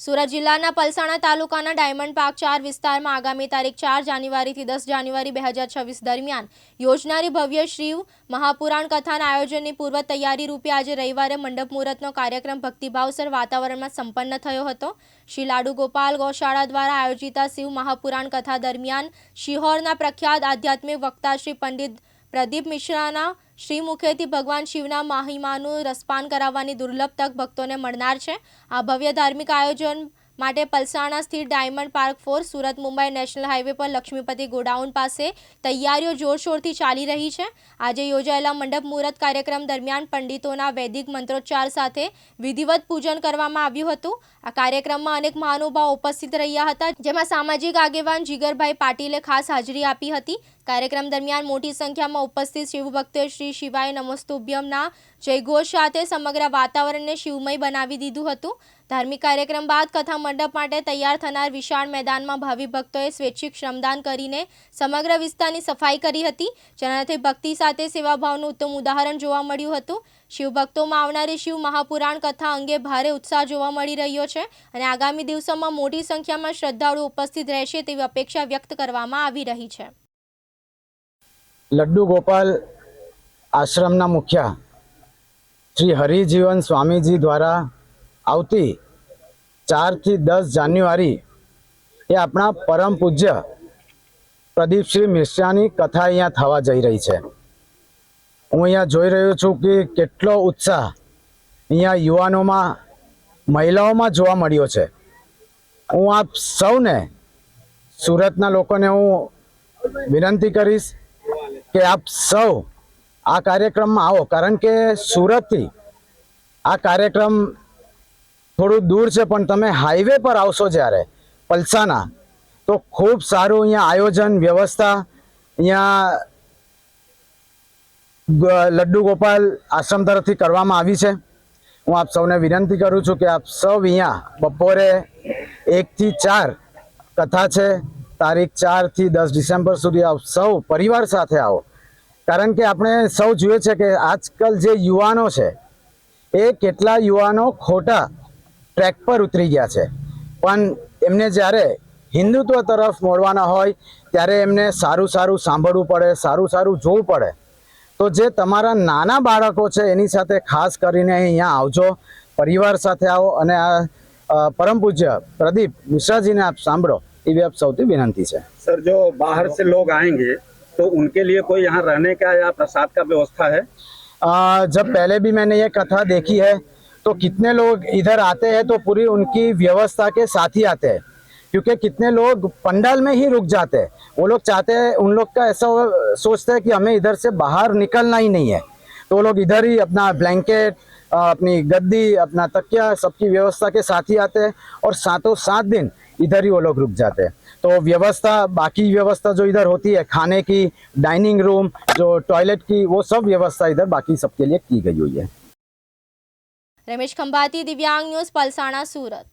સુરત જિલ્લાના પલસાણા તાલુકાના diamond park 4 વિસ્તારમાં આગામી તારીખ 4 જાન્યુઆરીથી 10 જાન્યુઆરી 2026 દરમિયાન યોજનારી ભવ્ય શિવ મહાપુરાણ કથાના આયોજનની પૂર્વ તૈયારી રૂપે આજે રવિવારે મંડપ મુહૂર્તનો કાર્યક્રમ ભક્તિભાવસર વાતાવરણમાં સંપન્ન થયો હતો। શ્રી લાડુ ગોપાલ ગૌશાળા દ્વારા આયોજિત શિવ મહાપુરાણ કથા દરમિયાન શિહોરના પ્રખ્યાત આધ્યાત્મિક વક્તા શ્રી પંડિત પ્રદીપ મિશ્રાના શ્રી મુખેથી ભગવાન શિવના મહિમાનું રસપાન કરાવવાની દુર્લભ તક ભક્તોને મળનાર છે। આ ભવ્ય ધાર્મિક આયોજન માટે પલસાણા સ્થિત diamond park 4 Surat Mumbai national highway પર લક્ષ્મીપતિ ગોડાઉન પાસે તૈયારીઓ જોરશોરથી ચાલી રહી છે। આજે યોજાયેલા મંડપ મુહૂર્ત કાર્યક્રમ દરમિયાન પંડિતોના વૈદિક મંત્રોચ્ચાર સાથે વિધિવત પૂજન કરવામાં આવ્યું હતું। આ કાર્યક્રમમાં અનેક મહાનુભાવો ઉપસ્થિત રહ્યા હતા, જેમાં સામાજિક આગેવાન જીગરભાઈ પાટીલે ખાસ હાજરી આપી હતી। કાર્યક્રમ દરમિયાન મોટી સંખ્યામાં ઉપસ્થિત શિવભક્તોએ શ્રી શિવાય નમસ્તુભ્યમના જયઘોષ સાથે સમગ્ર વાતાવરણને શિવમય બનાવી દીધું હતું। ધાર્મિક કાર્યક્રમ બાદ કથા મંડપ માટે તૈયાર થનાર વિશાળ મેદાનમાં ભાવિ ભક્તોએ સ્વૈચ્છિક શ્રમદાન કરીને સમગ્ર વિસ્તારની સફાઈ કરી હતી, જેનાથી ભક્તિ સાથે સેવાભાવનું ઉત્તમ ઉદાહરણ જોવા મળ્યું હતું। શિવભક્તોમાં આવનારી શિવ મહાપુરાણ કથા અંગે ભારે ઉત્સાહ જોવા મળી રહ્યો છે અને આગામી દિવસોમાં મોટી સંખ્યામાં શ્રદ્ધાળુઓ ઉપસ્થિત રહેશે તેવી અપેક્ષા વ્યક્ત કરવામાં આવી રહી છે। लड्डू गोपाल आश्रमना मुख्य श्री हरिजीवन स्वामीजी द्वारा आवती 4 થી 10 जान्युआरी ये अपना परम पूज्य प्रदीप श्री मिश्रानी कथा अहींया थवा जई रही है। हूँ अहींया जोई रह्यो छुं कि केटलो उत्साह अहींया युवानोमां महिलाओमां जोवा मळ्यो छे। हूँ आप सौने सूरतना लोकोने हूँ विनंती करीश कि आप सौ आ कार्यक्रम में आओ, कारण के सूरत थी आ कार्यक्रम थोड़ू दूर है, पण तमे हाईवे पर आवशो ज्यारे पलसाना तो खूब सारू अहींया आयोजन व्यवस्था अहींया लड्डू गोपाल आश्रम तरफथी करवामां आवी छे। हूँ आप सौने विनंती करूँ छूं कि आप सौ अहींया बपोरे 1 થી 4 कथा है, तारीख 4 થી 10 डिसेम्बर सुधी आप सौ परिवार साथे आओ, कारण के आपणे सौ जुए छे कि आजकल जे युवानो छे ए केटला युवानो खोटा ट्रेक पर उतरी गया छे, पण एमने ज्यारे हिंदुत्व तरफ मोड़वाना होय त्यारे एमने सारू सारू सांभळवुं पड़े, सारू सारू जोवुं पड़े। तो जे तमारा नाना बाळको छे एनी साथे खास करीने अहींया आवजो, परिवार साथे आओ अने आ परम पूज्य प्रदीप मिश्राजी ने आप सांभळो ये आप सौती विनंती है। सर, जो बाहर से लोग आएंगे तो उनके लिए कोई यहाँ रहने का या प्रसाद का व्यवस्था है? जब पहले भी मैंने ये कथा देखी है तो कितने लोग इधर आते हैं तो पूरी उनकी व्यवस्था के साथ ही आते हैं, क्योंकि कितने लोग पंडाल में ही रुक जाते हैं। वो लोग चाहते हैं, उन लोग का ऐसा सोचते हैं कि हमें इधर से बाहर निकलना ही नहीं है, तो वो लोग इधर ही अपना ब्लैंकेट, अपनी गद्दी, अपना तकिया सबकी व्यवस्था के साथ ही आते हैं और सातों 7 दिन इधर ही वो लोग रुक जाते हैं। तो व्यवस्था, बाकी व्यवस्था जो इधर होती है खाने की, डाइनिंग रूम, जो टॉयलेट की, वो सब व्यवस्था इधर बाकी सबके लिए की गई हुई है। रमेश खंभाती, दिव्यांग न्यूज़, पलसाणा, सूरत।